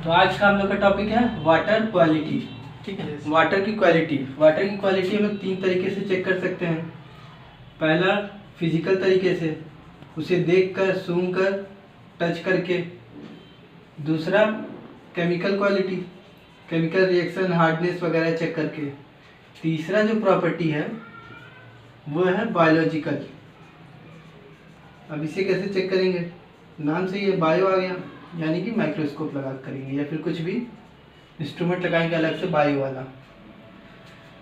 तो आज का हम लोग का टॉपिक है वाटर क्वालिटी। ठीक है, वाटर की क्वालिटी। वाटर की क्वालिटी हम लोग तीन तरीके से चेक कर सकते हैं। पहला फिजिकल तरीके से, उसे देखकर, सूंघ कर, टच करके। दूसरा chemical quality, chemical reaction, hardness वगैरह चेक करके। तीसरा जो प्रॉपर्टी है वो है बायोलॉजिकल। अब इसे कैसे चेक करेंगे? नाम से ये बायो आ गया, यानी कि माइक्रोस्कोप लगा करेंगे या फिर कुछ भी इंस्ट्रूमेंट लगाएंगे अलग से बायो वाला।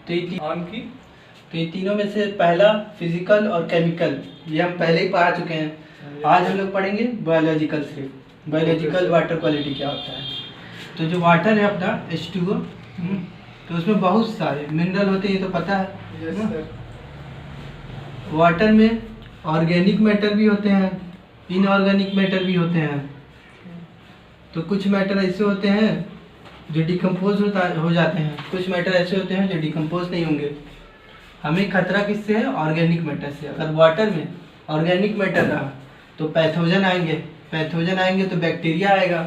तो ये तीनों में से पहला फिजिकल और केमिकल, ये हम पहले ही पढ़ा चुके हैं। आज हम लोग पढ़ेंगे बायोलॉजिकल से, बायोलॉजिकल वाटर क्वालिटी क्या होता है। तो जो वाटर है अपना H2O, तो उसमें बहुत सारे मिनरल होते हैं, ये तो पता है। वाटर में ऑर्गेनिक मैटर भी होते हैं, इनऑर्गेनिक मैटर भी होते हैं। तो कुछ मैटर ऐसे होते हैं जो डिकम्पोज हो जाते हैं, कुछ मैटर ऐसे होते हैं जो डिकम्पोज नहीं होंगे। हमें खतरा किससे है? ऑर्गेनिक मैटर से। अगर वाटर में ऑर्गेनिक मैटर रहा तो पैथोजन आएंगे, पैथोजन आएंगे तो बैक्टीरिया आएगा,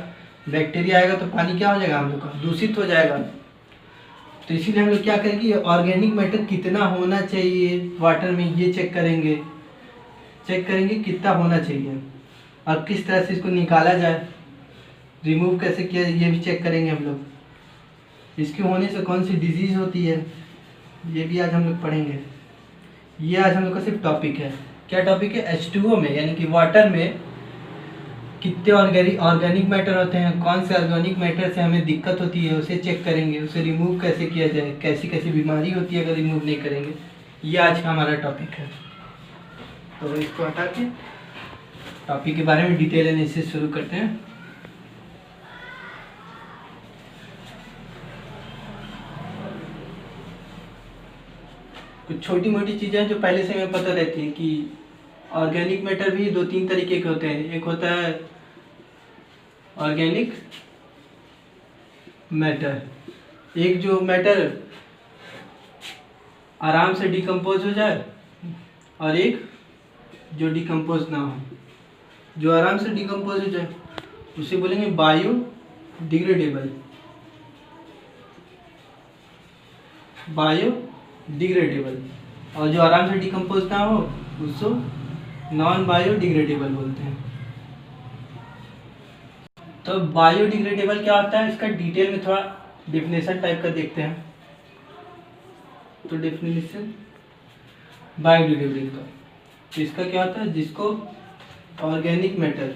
बैक्टीरिया आएगा तो पानी क्या हो जाएगा हम लोग का? दूषित हो जाएगा। तो इसीलिए हम लोग क्या करेंगे, ऑर्गेनिक मैटर कितना होना चाहिए वाटर में, ये चेक करेंगे। चेक करेंगे कितना होना चाहिए और किस तरह से इसको निकाला जाए, रिमूव कैसे किया, ये भी चेक करेंगे हम लोग। इसके होने से कौन सी डिजीज़ होती है, ये भी आज हम लोग पढ़ेंगे। ये आज हम लोग का सिर्फ टॉपिक है। क्या टॉपिक है? H2O में, यानी कि वाटर में कितने ऑर्गेनिक मैटर होते हैं, कौन से ऑर्गेनिक मैटर से हमें दिक्कत होती है, उसे चेक करेंगे। उसे रिमूव कैसे किया जाए, कैसी कैसी बीमारी होती है अगर रिमूव नहीं करेंगे। ये आज का हमारा टॉपिक है। तो इसको हटा के टॉपिक के बारे में डिटेल एनालिसिस शुरू करते हैं। कुछ छोटी मोटी चीज़ें जो पहले से हमें पता रहती है कि ऑर्गेनिक मैटर भी दो तीन तरीके के होते हैं। एक होता है ऑर्गेनिक मैटर, एक जो मैटर आराम से डिकम्पोज हो जाए, और एक जो डिकम्पोज ना हो। जो आराम से डिकम्पोज हो जाए उसे बोलेंगे बायोडिग्रेडेबल, बायोडिग्रेडेबल। और जो आराम से डिकम्पोज ना हो उसको नॉन बायोडिग्रेडेबल बोलते हैं। तो बायोडिग्रेडेबल क्या होता है, इसका डिटेल में थोड़ा डेफिनेशन टाइप का देखते हैं। तो डेफिनेशन बायोडिग्रेडेबल का, तो इसका क्या होता है, जिसको ऑर्गेनिक मैटर,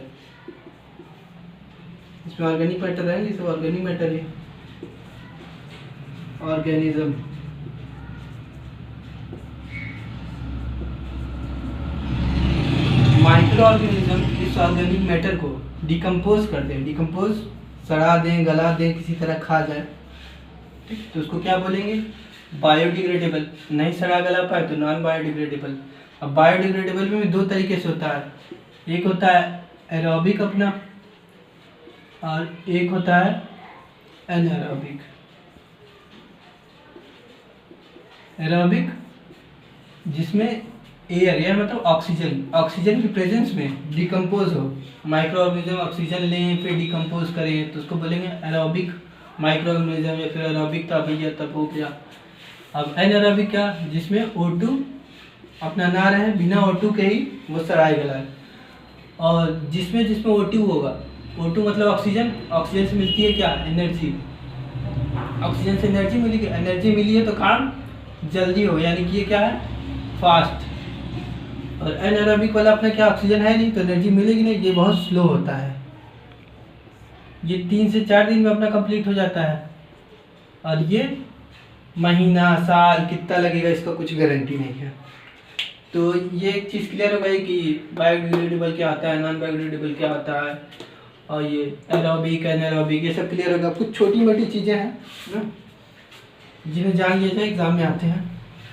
इसमें ऑर्गेनिक मैटर रहेंगे, इसमें ऑर्गेनिक मैटर है, ऑर्गेनिज्म, माइक्रो ऑर्गेनिज्म इस ऑर्गेनिक मैटर को डिकम्पोज कर दें, डिकम्पोज सड़ा दें, गला दें, किसी तरह खा जाए, ठीक। तो उसको क्या बोलेंगे? बायोडिग्रेडेबल। नहीं सड़ा गला पाए तो नॉन बायोडिग्रेडेबल। अब बायोडिग्रेडेबल में भी दो तरीके से होता है, एक होता है एरोबिक अपना, और एक होता है एनारोबिक। एरोबिक जिसमें एयर, एयर मतलब ऑक्सीजन, ऑक्सीजन की प्रेजेंस में डिकम्पोज हो, माइक्रो ऑर्गेनिज्म ऑक्सीजन लें फिर डिकम्पोज करें, तो उसको बोलेंगे एरोबिक माइक्रो ऑर्गेनिज्म, या फिर एरोबिक था भैया तब हो गया। अब एनारोबिक क्या, जिसमें O2 अपना ना रहे, बिना O2 के ही वो सड़ाई गलाए। और जिसमें O2 होगा, O2 मतलब ऑक्सीजन, ऑक्सीजन से मिलती है क्या? एनर्जी। ऑक्सीजन से एनर्जी मिली, एनर्जी मिली है तो काम जल्दी हो, यानी कि ये क्या है? फास्ट। और एनारोबिक वाला अपना क्या, ऑक्सीजन है नहीं तो एनर्जी मिलेगी नहीं, ये बहुत स्लो होता है। ये 3 से 4 दिन में अपना कंप्लीट हो जाता है, और ये महीना साल कितना लगेगा इसका कुछ गारंटी नहीं है। तो ये एक चीज़ क्लियर हो गई कि बायोडिग्रेडेबल क्या होता है, नॉन बायोडिग्रेडेबल क्या होता है, और ये एरोबिक एनारोबिक, ये सब क्लियर होगा। कुछ छोटी मोटी चीज़ें हैं ना जिन्हें जान लिया जाए, एग्जाम में आते हैं,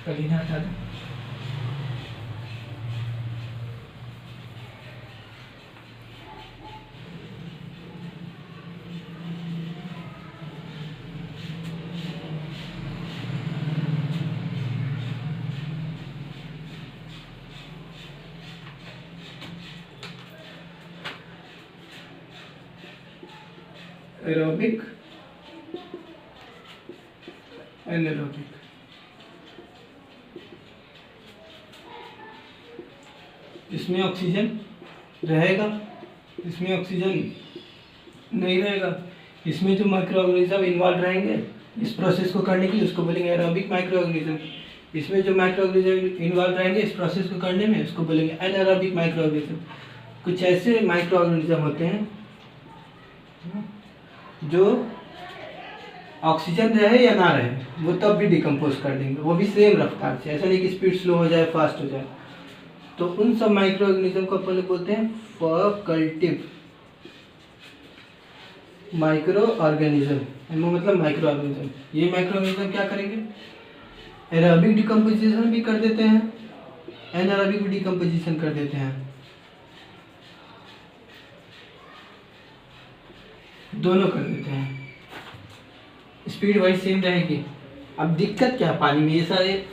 कभी ना हटा दें। Aerobic, anaerobic. इसमें ऑक्सीजन रहेगा, इसमें ऑक्सीजन नहीं रहेगा। इसमें जो माइक्रो ऑर्गेनिज्म इन्वॉल्व रहेंगे इस प्रोसेस को करने के लिए उसको बोलेंगे एरोबिक माइक्रो ऑर्गेनिज्म। इसमें जो माइक्रो ऑर्गेनिज्म इन्वॉल्व रहेंगे इस प्रोसेस को करने में उसको बोलेंगे एनारोबिक माइक्रो ऑर्गेनिज्म। कुछ ऐसे माइक्रो ऑर्गेनिज्म होते हैं जो ऑक्सीजन रहे या ना रहे वो तब भी डिकम्पोज कर देंगे, वो भी सेम रफ्तार से, ऐसा नहीं कि स्पीड स्लो हो जाए फास्ट हो जाए। तो उन सब माइक्रो ऑर्गेनिज्म को अपन लोग बोलते हैं फैकल्टेटिव माइक्रो ऑर्गेनिज्म, मतलब माइक्रो ऑर्गेनिज्म। ये माइक्रो ऑर्गेनिज्म क्या करेंगे, एरोबिक डिकम्पोजिशन भी कर देते हैं, एनारोबिक भी डिकम्पोजिशन कर देते हैं, दोनों कर देते हैं। स्पीड वाइज सेम रहेगी। अब दिक्कत क्या पानी में, ये सारे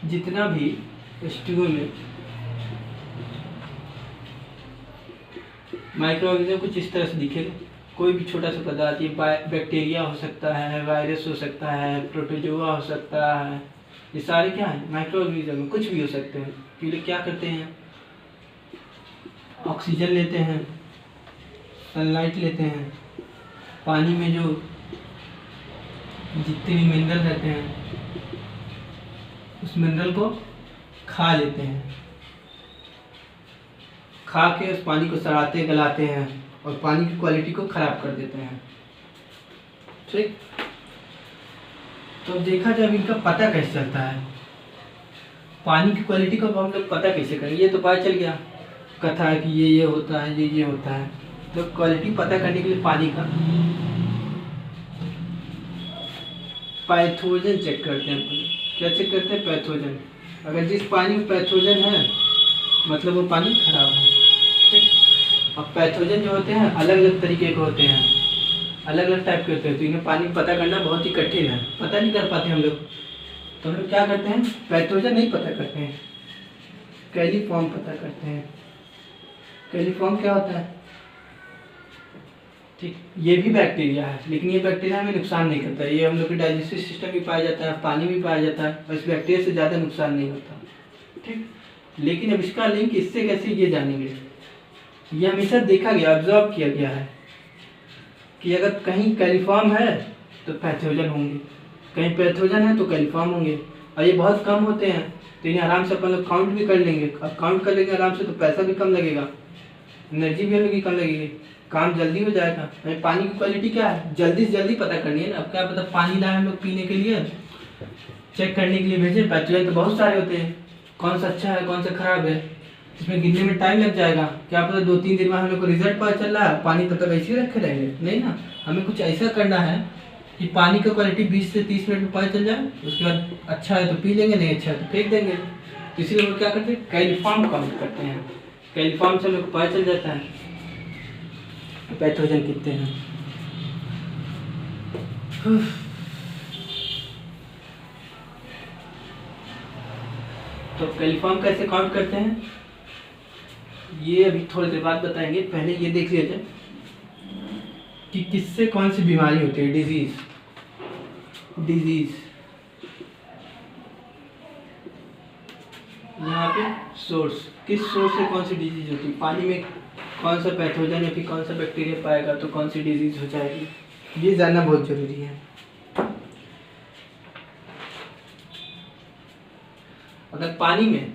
जितना भी H2O में माइक्रो ऑर्गेनिज्म कुछ इस तरह से दिखेगा। कोई भी छोटा सा पदार्थ, ये बैक्टीरिया हो सकता है, वायरस हो सकता है, प्रोटोजोआ हो सकता है, ये सारे क्या है माइक्रो ऑर्गेनिज्म में, कुछ भी हो सकते हैं। ये लोग क्या करते हैं, ऑक्सीजन लेते हैं, सनलाइट लेते हैं, पानी में जो जितने भी मिनरल रहते हैं उस मिनरल को खा लेते हैं, खा के उस पानी को सड़ाते गलाते हैं और पानी की क्वालिटी को खराब कर देते हैं। ठीक, तो देखा जब इनका पता कैसे चलता है, पानी की क्वालिटी को हम लोग पता कैसे करें, ये तो पता चल गया कथा है कि ये होता है, ये होता है। तो क्वालिटी पता करने के लिए पानी का पैथोजन चेक करते हैं। क्या चेक करते हैं, पैथोजन। अगर जिस पानी में पैथोजन है मतलब वो पानी खराब है। ठीक, अब पैथोजन जो होते हैं अलग अलग तरीके के होते हैं, अलग अलग टाइप के होते हैं, तो इन्हें पानी पता करना बहुत ही कठिन है, पता नहीं कर पाते हम लोग। तो हम लोग क्या करते हैं, पैथोजन नहीं पता करते हैं, कैलिफॉर्म पता करते हैं। कैलिफॉर्म क्या होता है, ठीक, ये भी बैक्टीरिया है लेकिन ये बैक्टीरिया हमें नुकसान नहीं करता है। ये हम लोग के डाइजेस्टिव सिस्टम में पाया जाता है, पानी में पाया जाता है, और इस बैक्टीरिया से ज़्यादा नुकसान नहीं होता। ठीक, लेकिन अब इसका लिंक इससे कैसे ये जानेंगे, ये हमेशा देखा गया, ऑब्जर्व किया गया है कि अगर कहीं कैलिफॉर्म है तो पैथोजन होंगे, कहीं पैथोजन है तो कैलिफॉर्म होंगे, और ये बहुत कम होते हैं तो इन्हें आराम से अपन लोग काउंट भी कर लेंगे। अब काउंट कर लेंगे आराम से तो पैसा भी कम लगेगा, एनर्जी भी हम लोग की कम लगेगी, काम जल्दी हो जाएगा। हमें पानी की क्वालिटी क्या है जल्दी से जल्दी पता करनी है ना। अब क्या पता पानी लाए हम लोग पीने के लिए, चेक करने के लिए भेजे, पैथोजन तो बहुत सारे होते हैं, कौन सा अच्छा है कौन सा खराब है इसमें गिनने में टाइम लग जाएगा। क्या पता 2-3 दिन में हम लोग को रिजल्ट पता चल रहा है, पानी तब तक ऐसे ही रखे रहेंगे, नहीं ना। हमें कुछ ऐसा करना है कि पानी का क्वालिटी 20 से 30 मिनट में पता चल जाए, उसके बाद अच्छा है तो पी लेंगे, नहीं अच्छा है तो फेंक देंगे। इसीलिए वो क्या करते हैं, कैलिफॉर्म काउंट करते हैं। कैलिफॉर्म से हम लोग को पता चल जाता है पैथोजन कितने हैं। तो कैलिफॉर्म कैसे काउंट करते हैं ये अभी थोड़ी देर बाद बताएंगे। पहले ये देख लिया जाए कि किससे कौन सी बीमारी होती है, डिजीज। यहाँ पे सोर्स, किस सोर्स से कौन सी डिजीज होती है, पानी में कौन सा पैथोजन या फिर कौन सा बैक्टीरिया पाएगा तो कौन सी डिजीज हो जाएगी, ये जानना बहुत जरूरी है। अगर पानी में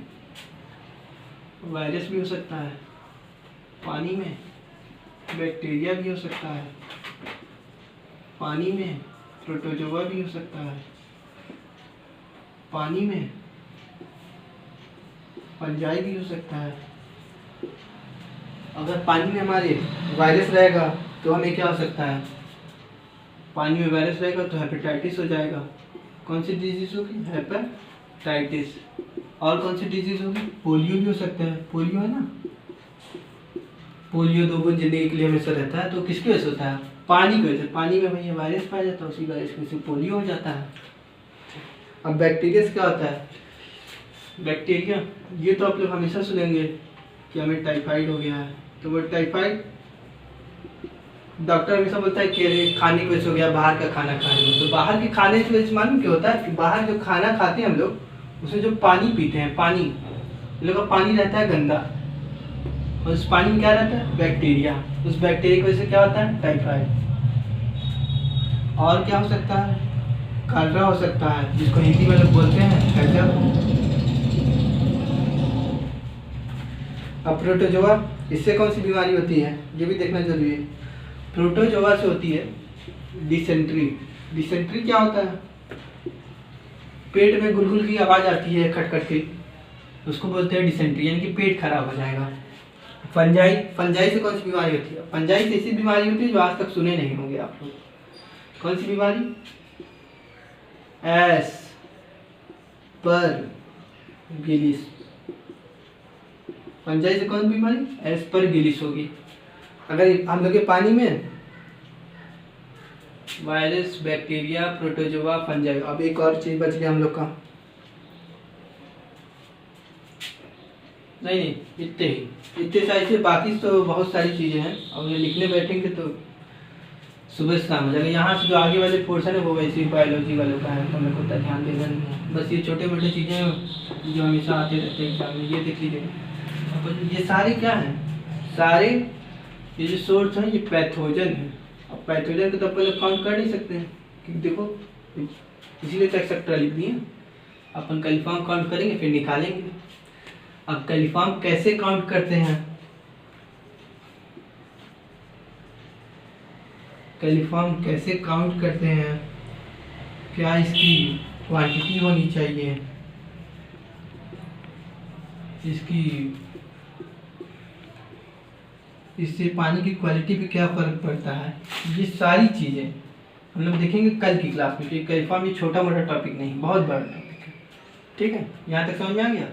वायरस भी हो सकता है, पानी में बैक्टीरिया भी हो सकता है, पानी में प्रोटोजोआ भी हो सकता है, पानी में फंजाई भी हो सकता है। अगर पानी में हमारे वायरस रहेगा तो हमें क्या हो सकता है, पानी में वायरस रहेगा तो हेपेटाइटिस हो जाएगा। कौन सी डिजीज होगी, हेपेटाइटिस। और कौन सी डिजीज होगी, पोलियो भी हो सकता है। पोलियो है ना, पोलियो 2 बूंद जिंदगी के लिए हमेशा रहता है, तो किसकी वजह से होता है, पानी की वजह से। पानी में भैया वायरस पाया जाता है, उसी वायरस की वजह से पोलियो हो जाता है। अब बैक्टीरिया से क्या होता है, बैक्टीरिया ये तो आप लोग हमेशा सुनेंगे कि हमें टाइफाइड हो गया है, तो वो टाइफाइड डॉक्टर हमेशा बोलता है कि अरे खाने की वजह से हो गया, बाहर का खाना खा रहे हो। तो बाहर के खाने की वजह से मालूम क्या होता है कि बाहर जो खाना खाते हैं हम लोग, उसमें जो पानी पीते हैं, पानी हम लोग का पानी रहता है गंदा, और उस पानी में क्या रहता है? बैक्टीरिया। उस बैक्टीरिया की वजह से क्या होता है? टाइफाइड। और क्या हो सकता है? कलरा हो सकता है, जिसको हिंदी में लोग बोलते हैं गजब। अब प्रोटोजोआ, इससे कौन सी बीमारी होती है ये भी देखना जरूरी है। प्रोटोजोआ से होती है डिसेंट्री। डिसेंट्री क्या होता है? पेट में गुलगुल की आवाज़ आती है खटखट की, उसको बोलते हैं डिसेंट्री, यानी कि पेट खराब हो जाएगा। फंजाई, फंजाई से कौन सी बीमारी होती है? फंजाई से ऐसी बीमारी होती है जो आज तक सुने नहीं होंगे आप लोग। कौन सी बीमारी? एस पर गिलिस। फंजाई से कौन सी बीमारी? एस पर गिलिस होगी। अगर हम लोग के पानी में वायरस, बैक्टीरिया, प्रोटोजोआ, फंजाई। अब एक और चीज बच गया हम लोग का, नहीं इतने सारी से, बाकी तो बहुत सारी चीजें हैं। अब ये लिखने बैठेंगे तो सुबह शाम हो जाएगा। यहाँ से जो आगे वाले पोर्शन है वो वैसे बायोलॉजी वालों का है, तो मेरे को ध्यान देना नहीं है। बस ये छोटे मोटे चीज़ें हैं जो हमेशा आते रहते हैं एग्जाम में, ये देख लीजिएगा। अब ये सारे क्या हैं? सारे ये जो सोर्स हैं ये पैथोजन है। अब पैथोजन को तो अपन लोग काउंट कर नहीं सकते हैं, क्योंकि देखो इसीलिए तो एक्सेप्टर लिख दिए। अपन कलिफॉर्म काउंट करेंगे फिर निकालेंगे। अब कलिफॉर्म कैसे काउंट करते हैं? कलिफॉर्म कैसे काउंट करते हैं? क्या इसकी क्वांटिटी होनी चाहिए? इससे पानी की क्वालिटी पे क्या फ़र्क पड़ता है? ये सारी चीज़ें हम लोग देखेंगे कल की क्लास में, क्योंकि कलिफॉर्म ये छोटा मोटा टॉपिक नहीं, बहुत बड़ा टॉपिक है। ठीक है, यहाँ तक समझ में आ गया?